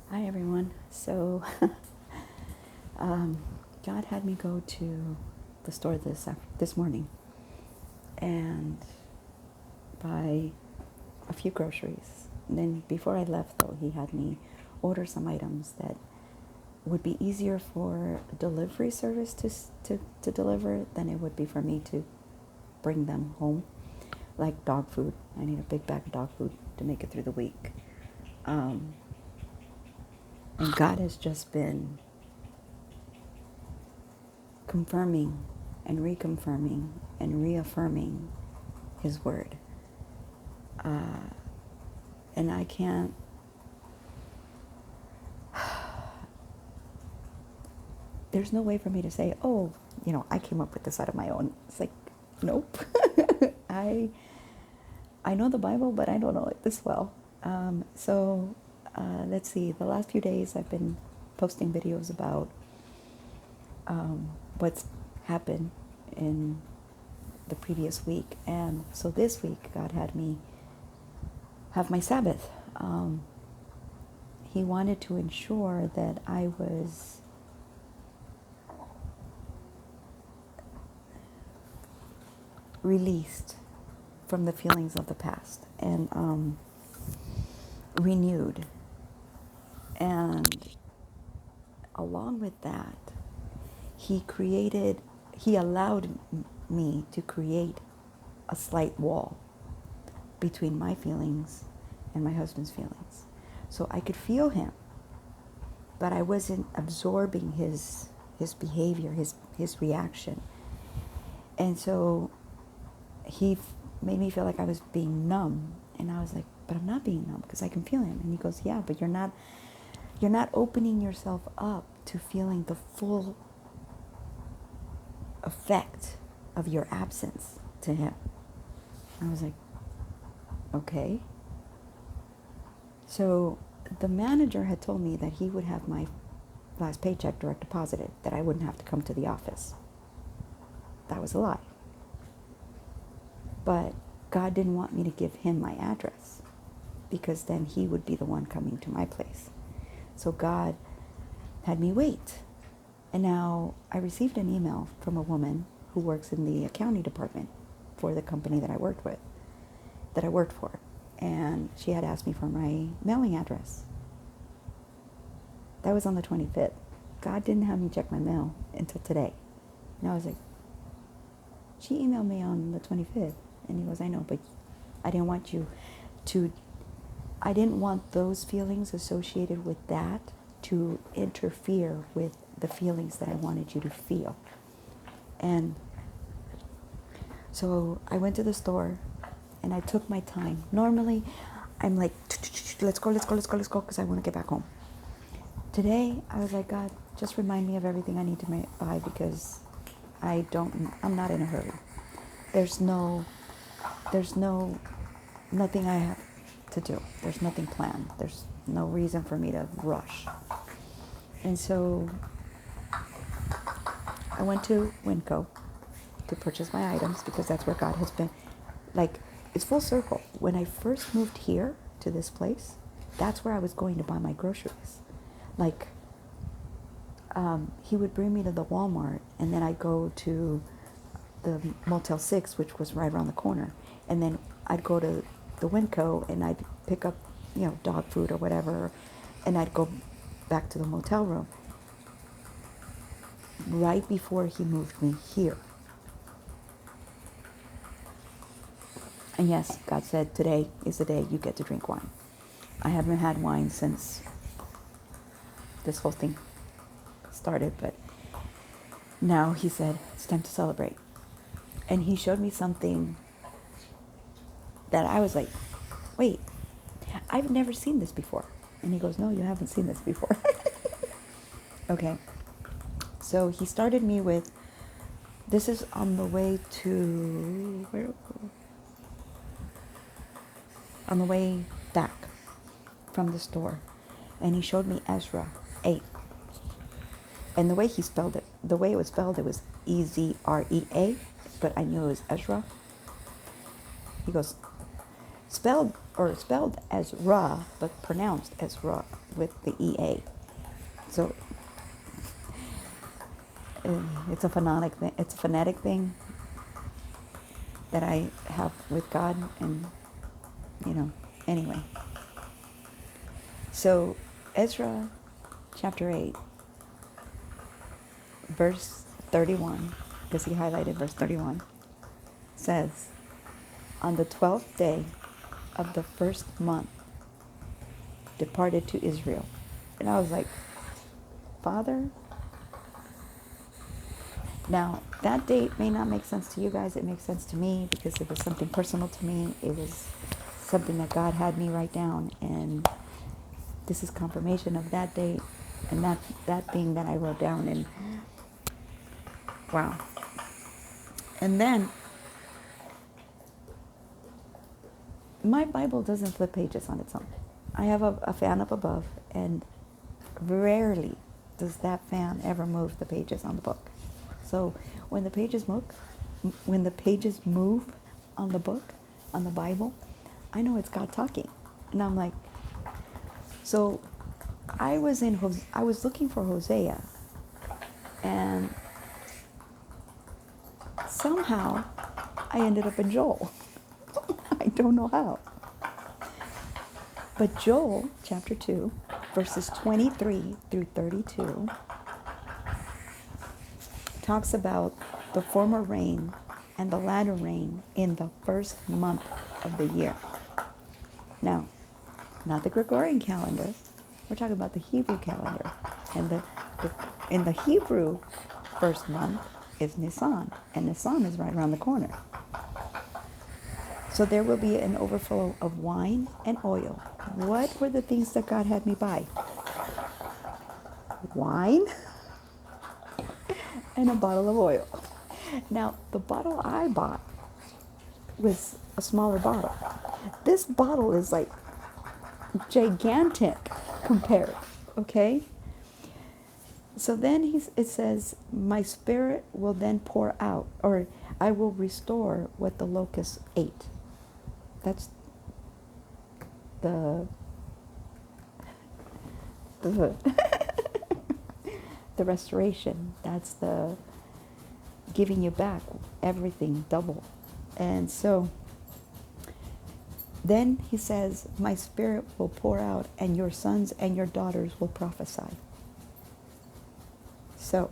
Hi everyone. So, um, God had me go to the store this morning and buy a few groceries. And then before I left, though, He had me order some items that would be easier for a delivery service to deliver than it would be for me to bring them home, like dog food. I need a big bag of dog food to make it through the week. Um, and God has just been confirming and reconfirming and reaffirming His word. And I can't, there's no way for me to say, oh, I came up with this out of my own. It's like, nope. I, I know the Bible, but I don't know it this well. Let's see, the last few days I've been posting videos about what's happened in the previous week. And so this week, God had me have my Sabbath. He wanted to ensure that I was released from the feelings of the past and renewed. And along with that, he allowed me to create a slight wall between my feelings and my husband's feelings. So I could feel him, but I wasn't absorbing his behavior, his reaction. And so he made me feel like I was being numb. And I was like, but I'm not being numb because I can feel him. And he goes, yeah, but you're not opening yourself up to feeling the full effect of your absence to him. I was like, okay. So the manager had told me that he would have my last paycheck direct deposited, that I wouldn't have to come to the office. That was a lie. But God didn't want me to give him my address because then he would be the one coming to my place. So God had me wait. And now I received an email from a woman who works in the accounting department for the company that I worked for. And she had asked me for my mailing address. That was on the 25th. God didn't have me check my mail until today. And I was like, she emailed me on the 25th. And he goes, I know, but I didn't want I didn't want those feelings associated with that to interfere with the feelings that I wanted you to feel. And so I went to the store and I took my time. Normally, I'm like, let's go, because I want to get back home. Today, I was like, God, just remind me of everything I need to buy because I'm not in a hurry. There's nothing I have to do. There's nothing planned. There's no reason for me to rush. And so I went to Winco to purchase my items because that's where God has been. Like, it's full circle. When I first moved here to this place, that's where I was going to buy my groceries. Like, he would bring me to the Walmart, and then I'd go to the Motel 6, which was right around the corner. And then I'd go to the Winco, and I'd pick up, dog food or whatever, and I'd go back to the motel room right before he moved me here. And yes, God said, today is the day you get to drink wine. I haven't had wine since this whole thing started, but now he said, it's time to celebrate. And he showed me something that I was like, wait, I've never seen this before. And he goes, no, you haven't seen this before. Okay. So he started me with, this is on the way to, on the way back from the store. And he showed me Ezra 8. And the way he spelled it, the way it was spelled, it was Ezrea, but I knew it was Ezra. He goes, spelled as Ra, but pronounced as Ra. with the EA. So it's a phonetic thing. It's a phonetic thing that I have with God, and anyway. So Ezra chapter 8, verse 31, because he highlighted verse 31, says, on the 12th day of the first month departed to Israel. And I was like, Father? Now, that date may not make sense to you guys. It makes sense to me because it was something personal to me. It was something that God had me write down. And this is confirmation of that date and that thing that I wrote down. And wow. And then my Bible doesn't flip pages on its own. I have a fan up above, and rarely does that fan ever move the pages on the book. So when the pages move on the book, on the Bible, I know it's God talking. And I'm like, so I was looking for Hosea, and somehow I ended up in Joel. I don't know how. But Joel chapter 2, verses 23 through 32 talks about the former rain and the latter rain in the first month of the year. Now, not the Gregorian calendar. We're talking about the Hebrew calendar. And in the Hebrew first month is Nisan. And Nisan is right around the corner. So there will be an overflow of wine and oil. What were the things that God had me buy? Wine and a bottle of oil. Now, the bottle I bought was a smaller bottle. This bottle is like gigantic compared, okay? So then it says, my spirit will then pour out, or I will restore what the locusts ate. That's the restoration. That's the giving you back everything double. And so then he says, my spirit will pour out, and your sons and your daughters will prophesy. So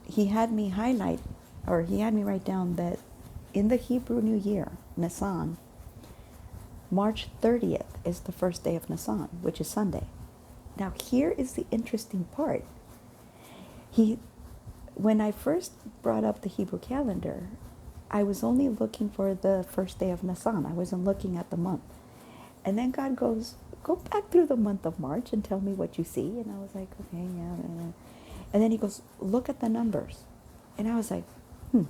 he had me write down that in the Hebrew New Year, Nisan, March 30th is the first day of Nisan, which is Sunday. Now here is the interesting part. When I first brought up the Hebrew calendar, I was only looking for the first day of Nisan. I wasn't looking at the month. And then God goes, go back through the month of March and tell me what you see. And I was like, okay, yeah. And then he goes, look at the numbers. And I was like, And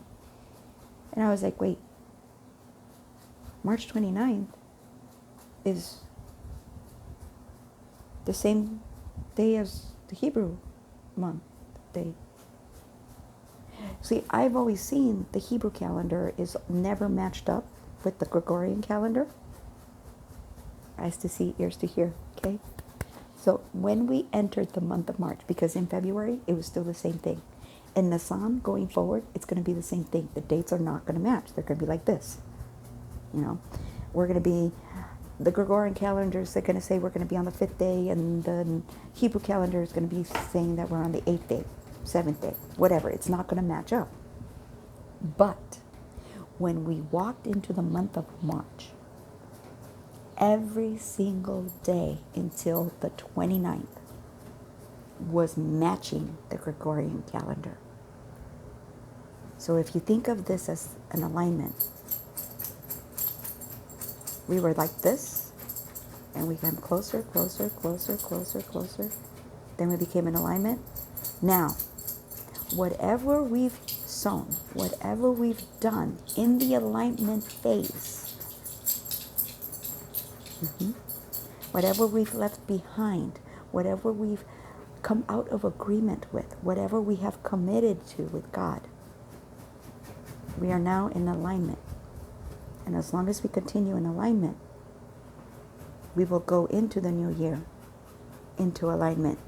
I was like, wait, March 29th is the same day as the Hebrew month day. See, I've always seen the Hebrew calendar is never matched up with the Gregorian calendar. Eyes to see, ears to hear, okay? So when we entered the month of March, because in February, it was still the same thing. In Nisan, going forward, it's going to be the same thing. The dates are not going to match. They're going to be like this. We're going to be, the Gregorian calendars, they're going to say we're going to be on the 5th day, and the Hebrew calendar is going to be saying that we're on the 8th day, 7th day, whatever. It's not going to match up. But when we walked into the month of March, every single day until the 29th was matching the Gregorian calendar. So if you think of this as an alignment, we were like this, and we came closer, closer, closer, closer, closer. Then we became in alignment. Now, whatever we've sown, whatever we've done in the alignment phase, whatever we've left behind, whatever we've come out of agreement with, whatever we have committed to with God, we are now in alignment. And as long as we continue in alignment, we will go into the new year into alignment.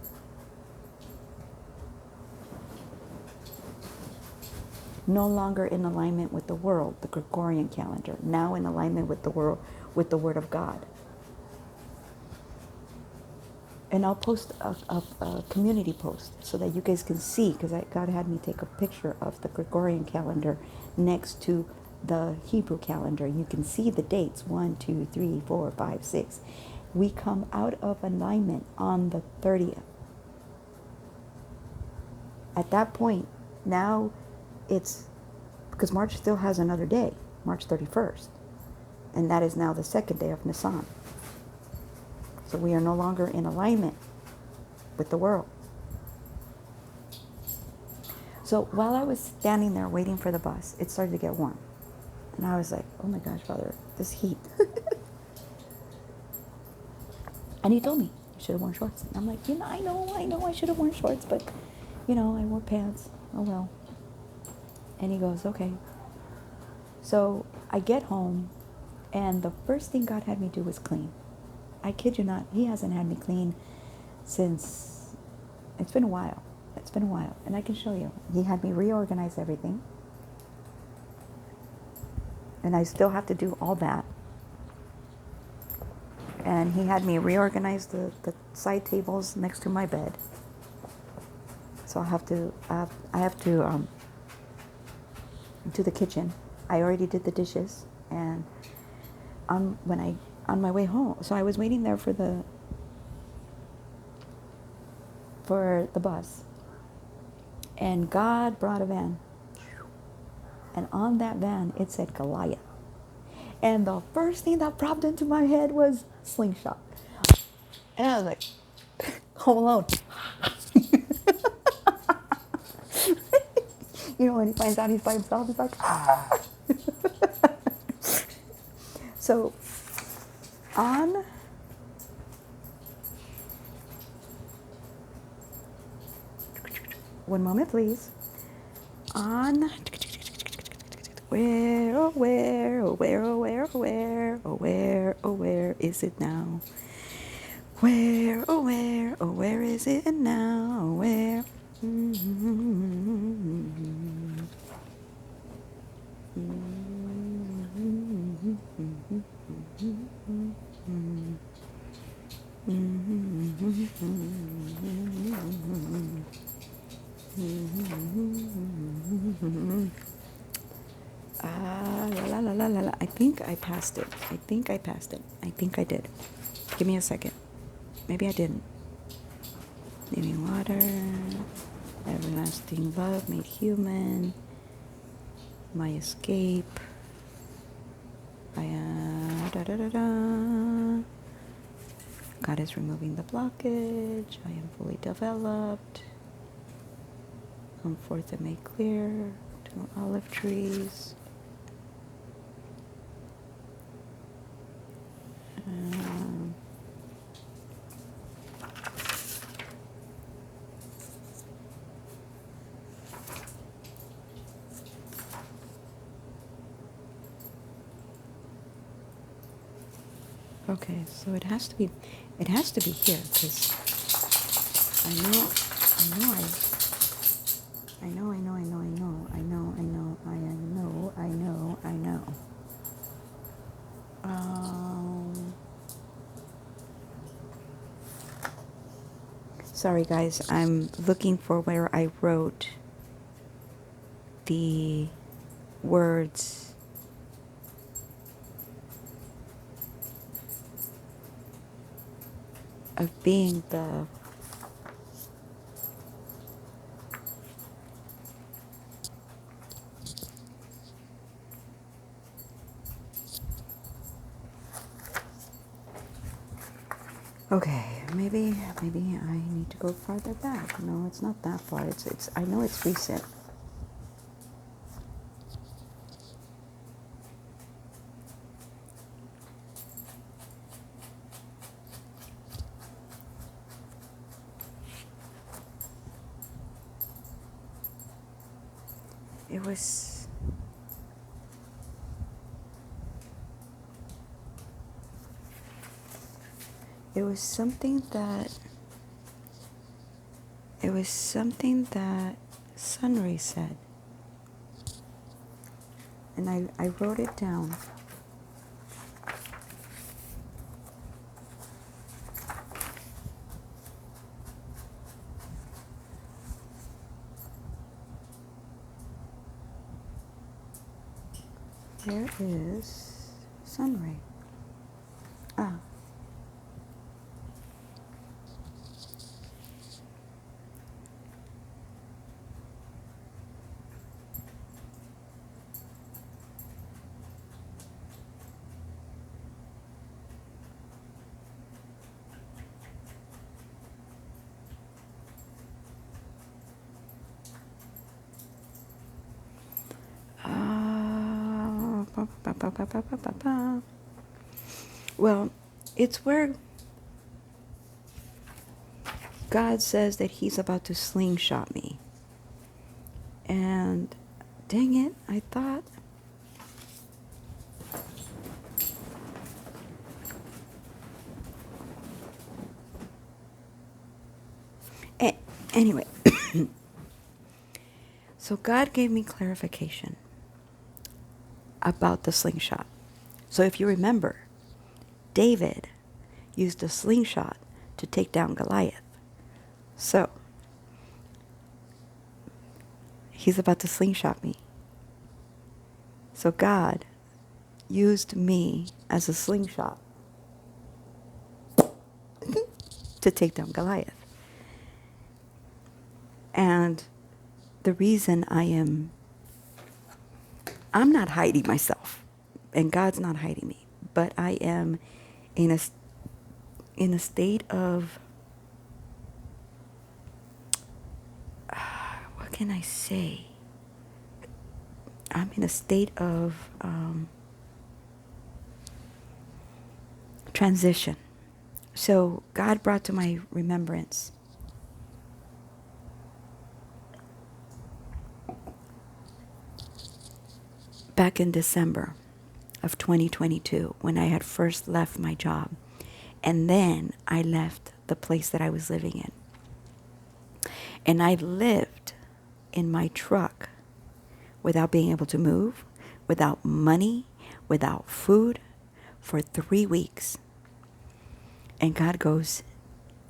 No longer in alignment with the world, the Gregorian calendar, now in alignment with the world, with the Word of God. And I'll post a community post so that you guys can see, because God had me take a picture of the Gregorian calendar next to the Hebrew calendar. You can see the dates 1, 2, 3, 4, 5, 6. We come out of alignment on the 30th. At that point, now it's because March still has another day, March 31st. And that is now the second day of Nisan. So we are no longer in alignment with the world. So while I was standing there waiting for the bus, it started to get warm. And I was like, oh my gosh, Father, this heat. And he told me, you should have worn shorts. And I'm like, I know I should have worn shorts, but, I wore pants. Oh well. And he goes, okay. So I get home, and the first thing God had me do was clean. I kid you not, he hasn't had me clean since, it's been a while. It's been a while, and I can show you. He had me reorganize everything, and I still have to do all that. And he had me reorganize the side tables next to my bed. So I have to do the kitchen. I already did the dishes, and on my way home, so I was waiting there for the bus, and God brought a van, and on that van it said Goliath, and the first thing that popped into my head was Slingshot, and I was like, Home Alone. When he finds out he's by himself, he's like, ah. So on one moment, please. On where, oh where, oh where, oh where, oh where, oh where, oh where is it now? Where, oh where is it now? Where? La. I think I passed it. I think I did. Give me a second. Maybe I didn't. Living water, everlasting love made human, my escape. God is removing the blockage. I am fully developed. Come forth and make clear. 2 olive trees. Okay, so it has to be here, because I know. Sorry guys, I'm looking for where I wrote the words. Of being the okay, maybe I need to go farther back. No, it's not that far. It's I know it's recent. It was something that It was something that Sunray said. And I wrote it down. There is Sunray. Ah. Well, it's where God says that He's about to slingshot me. And dang it, I thought. Anyway, so God gave me clarification about the slingshot. So if you remember, David used a slingshot to take down Goliath. So He's about to slingshot me. So God used me as a slingshot to take down Goliath. And the reason I'm not hiding myself, and God's not hiding me, but I am in a state of, what can I say? I'm in a state of transition. So God brought to my remembrance back in December of 2022 when I had first left my job. And then I left the place that I was living in. And I lived in my truck without being able to move, without money, without food for 3 weeks. And God goes,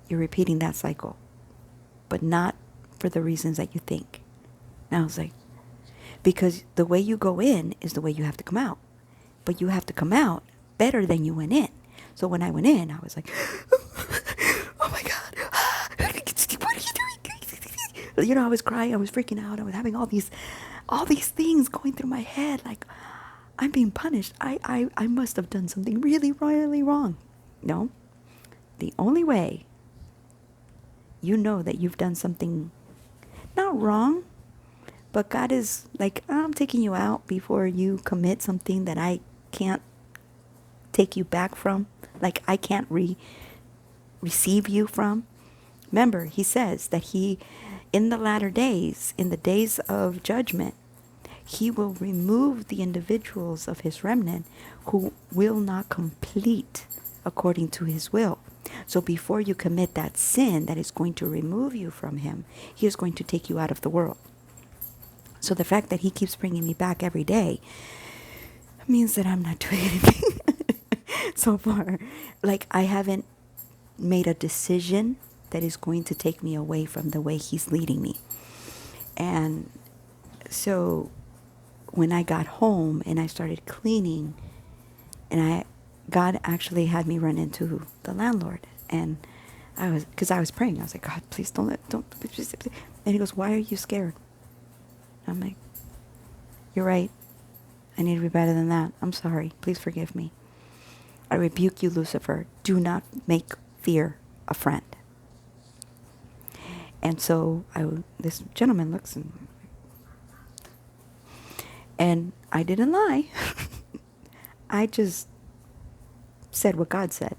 you're repeating that cycle, but not for the reasons that you think. And I was like, because the way you go in is the way you have to come out. But you have to come out better than you went in. So when I went in, I was like, oh my God, what are you doing? You know, I was crying, I was freaking out, I was having all these things going through my head, like, I'm being punished. I must have done something really, really wrong. No. The only way you know that you've done something not wrong, but God is like, I'm taking you out before you commit something that I can't take you back from. Like I can't receive you from. Remember, He says that He, in the latter days, in the days of judgment, He will remove the individuals of His remnant who will not complete according to His will. So before you commit that sin that is going to remove you from Him, He is going to take you out of the world. So the fact that He keeps bringing me back every day means that I'm not doing anything so far. Like I haven't made a decision that is going to take me away from the way He's leading me. And so when I got home and I started cleaning, and God actually had me run into the landlord, and because I was praying, I was like, God, please don't. And He goes, why are you scared? I'm like, you're right. I need to be better than that. I'm sorry. Please forgive me. I rebuke you, Lucifer. Do not make fear a friend. And so this gentleman looks and I didn't lie. I just said what God said.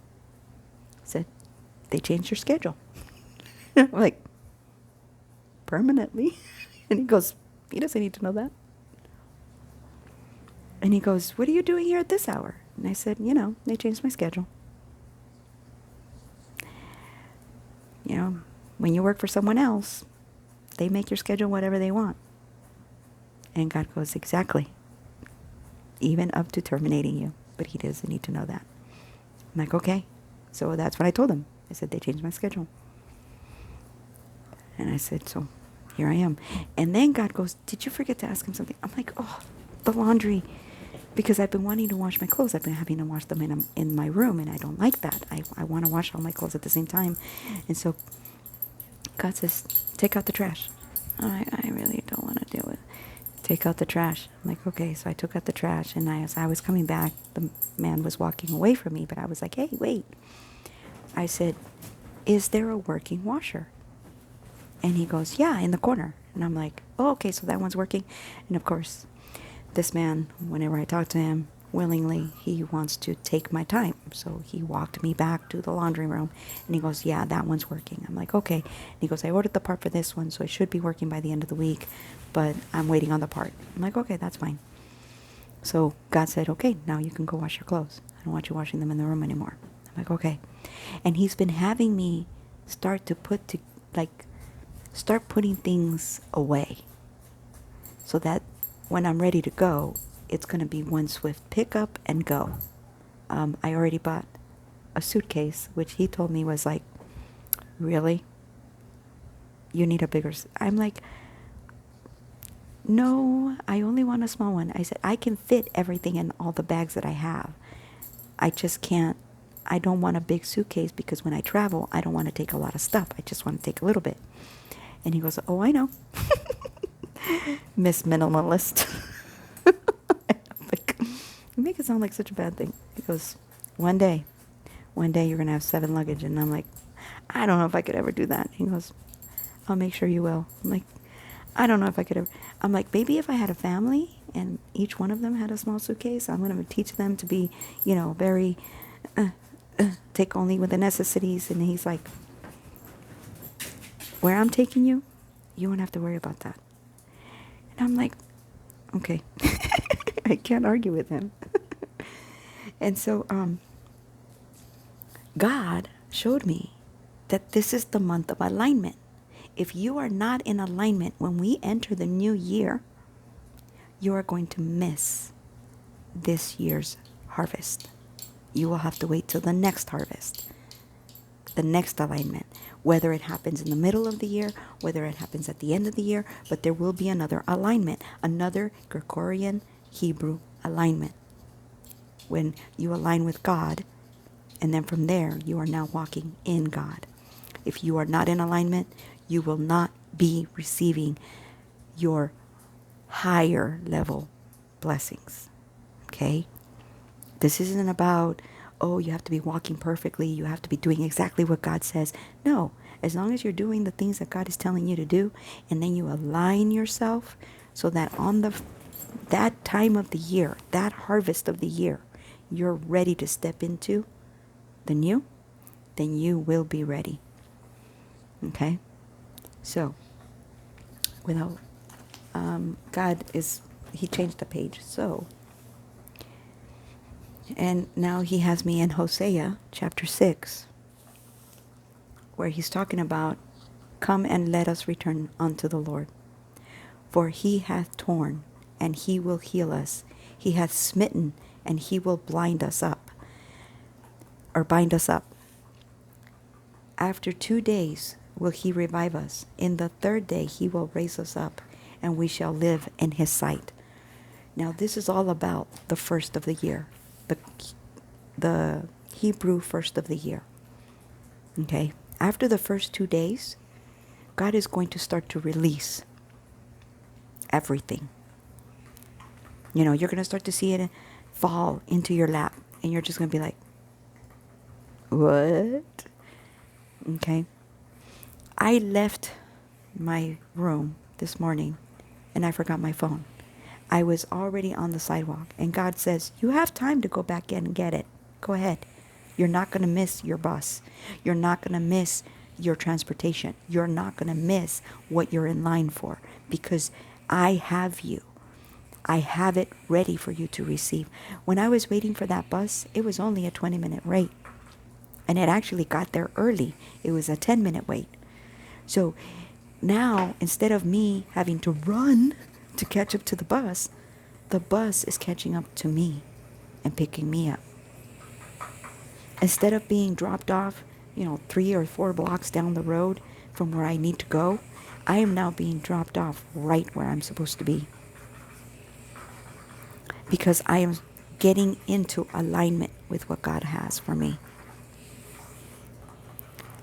Said, they changed your schedule. I'm like, permanently? And he goes, he doesn't need to know that. And he goes, what are you doing here at this hour? And I said, they changed my schedule. When you work for someone else, they make your schedule whatever they want. And God goes, exactly. Even up to terminating you. But he doesn't need to know that. I'm like, okay. So that's what I told him. I said, they changed my schedule. And I said, so here I am. And then God goes, did you forget to ask him something? I'm like, oh, the laundry. Because I've been wanting to wash my clothes. I've been having to wash them in my room, and I don't like that. I want to wash all my clothes at the same time. And so God says, take out the trash. I really don't want to do it. Take out the trash. I'm like, okay. So I took out the trash, and as I was coming back, the man was walking away from me, but I was like, hey, wait. I said, is there a working washer? And he goes, yeah, in the corner. And I'm like, oh, okay, so that one's working. And of course, this man, whenever I talk to him, willingly, he wants to take my time. So he walked me back to the laundry room, and he goes, yeah, that one's working. I'm like, okay. And he goes, I ordered the part for this one, so it should be working by the end of the week, but I'm waiting on the part. I'm like, okay, that's fine. So God said, okay, now you can go wash your clothes. I don't want you washing them in the room anymore. I'm like, okay. And he's been having me start putting things away, so that when I'm ready to go, it's going to be one swift pick up and go. I already bought a suitcase, which he told me was like, really? You need a bigger... I'm like, no, I only want a small one. I said, I can fit everything in all the bags that I have. I just can't. I don't want a big suitcase, because when I travel, I don't want to take a lot of stuff. I just want to take a little bit. And he goes, oh, I know. Miss Minimalist. Like, you make it sound like such a bad thing. He goes, one day you're going to have 7 luggage. And I'm like, I don't know if I could ever do that. He goes, I'll make sure you will. I'm like, I don't know if I could ever. I'm like, maybe if I had a family and each one of them had a small suitcase, I'm going to teach them to be, very, take only with the necessities. And he's like, where I'm taking you, you won't have to worry about that. And I'm like, okay. I can't argue with him. And so God showed me that this is the month of alignment. If you are not in alignment when we enter the new year, you are going to miss this year's harvest. You will have to wait till the next harvest, the next alignment, whether it happens in the middle of the year, whether it happens at the end of the year, but there will be another alignment, another Gregorian Hebrew alignment. When you align with God, and then from there, you are now walking in God. If you are not in alignment, you will not be receiving your higher level blessings. Okay? This isn't about, oh, you have to be walking perfectly. You have to be doing exactly what God says. No. As long as you're doing the things that God is telling you to do, and then you align yourself so that on that time of the year, that harvest of the year, you're ready to step into the new, then you will be ready. Okay? So, without, he changed the page. So, and now he has me in Hosea chapter 6, where he's talking about, come and let us return unto the Lord. For he hath torn, and he will heal us. He hath smitten, and he will bind us up. After 2 days will he revive us. In the 3rd day he will raise us up, and we shall live in his sight. Now this is all about the first of the year, the Hebrew first of the year. Okay? After the first 2 days, God is going to start to release everything. You're going to start to see it fall into your lap, and you're just going to be like, what? Okay? I left my room this morning, and I forgot my phone. I was already on the sidewalk, and God says, you have time to go back in and get it. Go ahead. You're not going to miss your bus. You're not going to miss your transportation. You're not going to miss what you're in line for, because I have you. I have it ready for you to receive. When I was waiting for that bus, it was only a 20-minute wait. And it actually got there early. It was a 10-minute wait. So now, instead of me having to run to catch up to the bus is catching up to me and picking me up. Instead of being dropped off, 3 or 4 blocks down the road from where I need to go, I am now being dropped off right where I'm supposed to be. Because I am getting into alignment with what God has for me.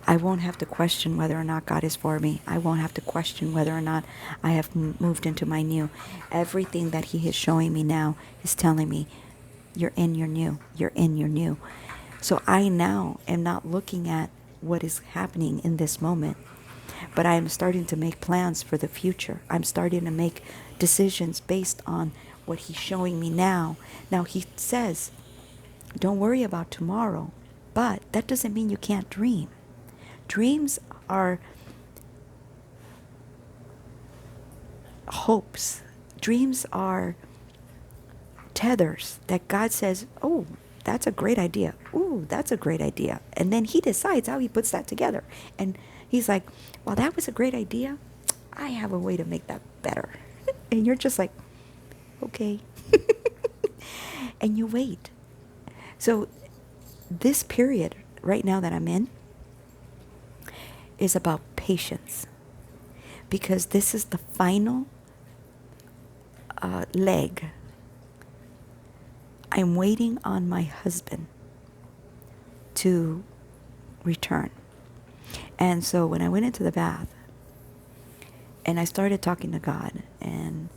I won't have to question whether or not God is for me. I won't have to question whether or not I have moved into my new. Everything that He is showing me now is telling me, you're in your new. You're in your new. So I now am not looking at what is happening in this moment, but I am starting to make plans for the future. I'm starting to make decisions based on what He's showing me now. Now He says, don't worry about tomorrow, but that doesn't mean you can't dream. Dreams are hopes. Dreams are tethers that God says, oh, that's a great idea. Ooh, that's a great idea. And then He decides how He puts that together. And He's like, well, that was a great idea. I have a way to make that better. And you're just like, okay. And you wait. So this period right now that I'm in is about patience. Because this is the final leg. I'm waiting on my husband to return. And so when I went into the bath and I started talking to God, and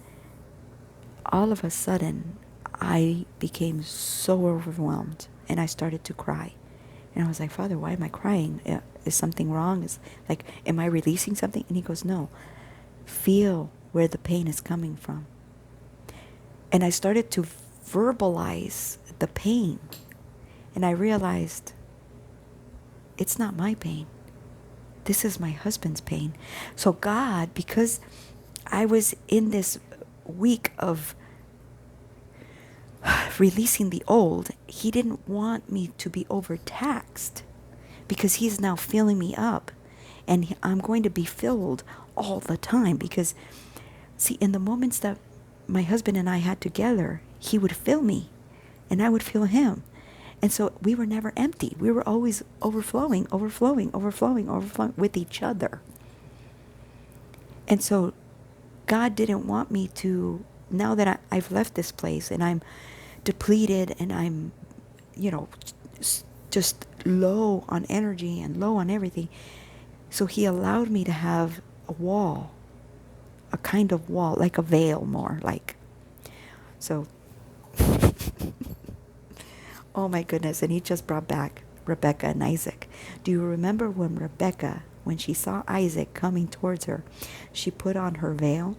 all of a sudden I became so overwhelmed and I started to cry. And I was like, Father, why am I crying? Is something wrong? Am I releasing something? And He goes, no, feel where the pain is coming from. And I started to verbalize the pain. And I realized it's not my pain. This is my husband's pain. So God, because I was in this week of releasing the old, He didn't want me to be overtaxed, because He's now filling me up. And I'm going to be filled all the time, because, see, in the moments that my husband and I had together, He would fill me and I would fill Him. And so we were never empty. We were always overflowing with each other. And so God didn't want me to, now that I've left this place and I'm depleted and I'm, just low on energy and low on everything. So He allowed me to have a wall, a kind of wall, like a veil more like. So, oh my goodness. And He just brought back Rebecca and Isaac. Do you remember when Rebecca, when she saw Isaac coming towards her, she put on her veil?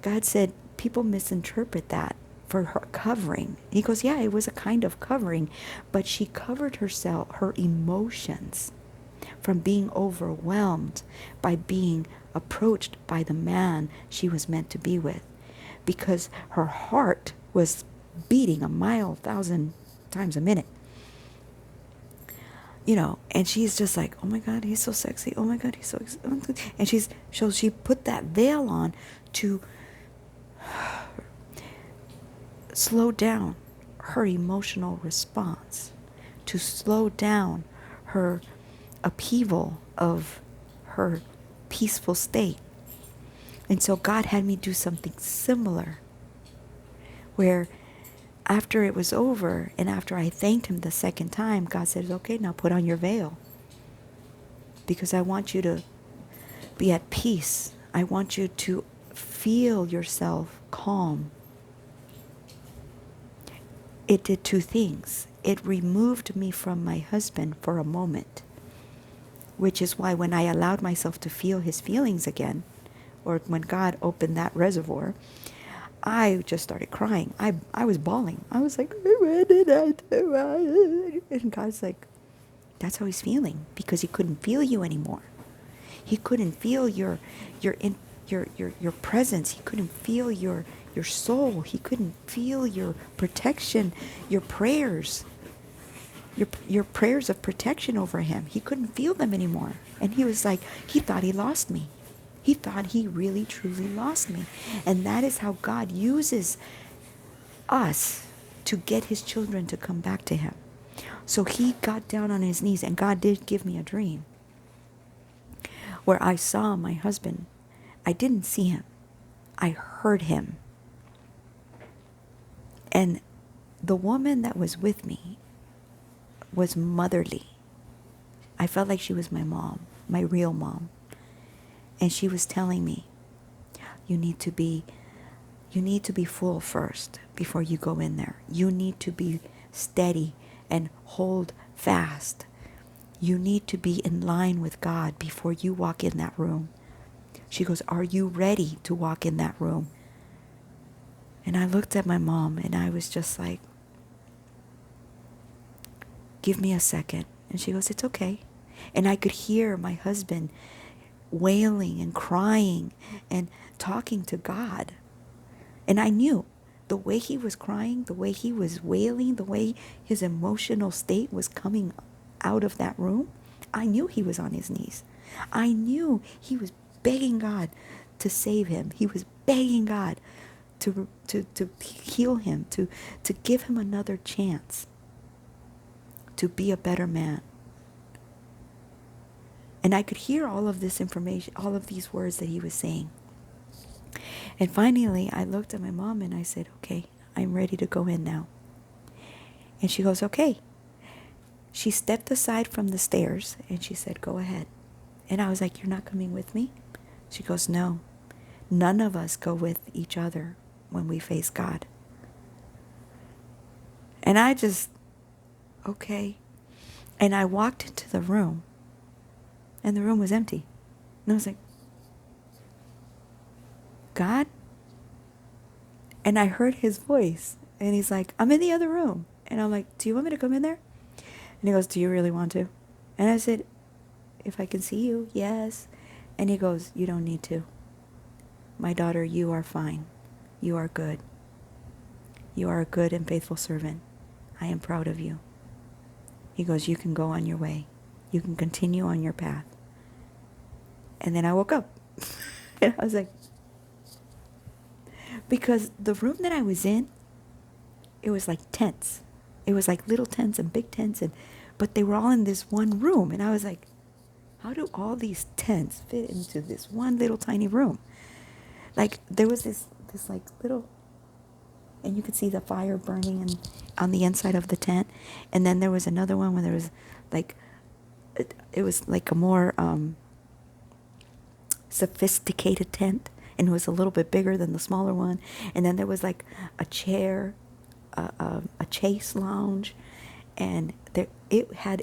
God said people misinterpret that for her covering. He goes, yeah, it was a kind of covering, but she covered herself, her emotions, from being overwhelmed by being approached by the man she was meant to be with, because her heart was beating 1,000 times a minute. And she's just like, oh my God, he's so sexy. Oh my God, he's so exciting. And she put that veil on to slow down her emotional response, to slow down her upheaval of her peaceful state. And so God had me do something similar, where after it was over and after I thanked Him the second time, God said, okay, now put on your veil, because I want you to be at peace. I want you to feel yourself calm. It did two things. It removed me from my husband for a moment, which is why when I allowed myself to feel his feelings again, or when God opened that reservoir, I just started crying. I was bawling. I was like, what did I do? And God's like, that's how He's feeling, because He couldn't feel you anymore. He couldn't feel your presence. He couldn't feel your soul. He couldn't feel your protection, your prayers. your prayers of protection over him. He couldn't feel them anymore. And he was like, he thought he lost me. He thought he really, truly lost me. And that is how God uses us to get his children to come back to him. So he got down on his knees, and God did give me a dream where I saw my husband. I didn't see him. I heard him. And the woman that was with me was motherly. I felt like she was my mom, my real mom. And she was telling me, you need to be full first before you go in there. You need to be steady and hold fast. You need to be in line with God before you walk in that room. She goes, are you ready to walk in that room? And I looked at my mom and I was just like, give me a second. And she goes, it's okay. And I could hear my husband wailing and crying and talking to God. And I knew the way he was crying, the way he was wailing, the way his emotional state was coming out of that room, I knew he was on his knees. I knew he was begging God to save him. He was begging God to heal him, to give him another chance to be a better man. And I could hear all of this information, all of these words that he was saying. And finally, I looked at my mom and I said, okay, I'm ready to go in now. And she goes, okay. She stepped aside from the stairs and she said, go ahead. And I was like, you're not coming with me? She goes, no. None of us go with each other when we face God. And I just, okay. And I walked into the room and the room was empty. And I was like, God? And I heard his voice and he's like, I'm in the other room. And I'm like, do you want me to come in there? And he goes, do you really want to? And I said, if I can see you, yes. And he goes, you don't need to. My daughter, you are fine. You are good. You are a good and faithful servant. I am proud of you. He goes, you can go on your way. You can continue on your path. And then I woke up. And I was like, because the room that I was in, it was like tents. It was like little tents and big tents, but they were all in this one room. And I was like, how do all these tents fit into this one little tiny room? Like there was this like little, and you could see the fire burning on the inside of the tent. And then there was another one where there was like, it was like a more sophisticated tent. And it was a little bit bigger than the smaller one. And then there was like a chair, a chase lounge, and it had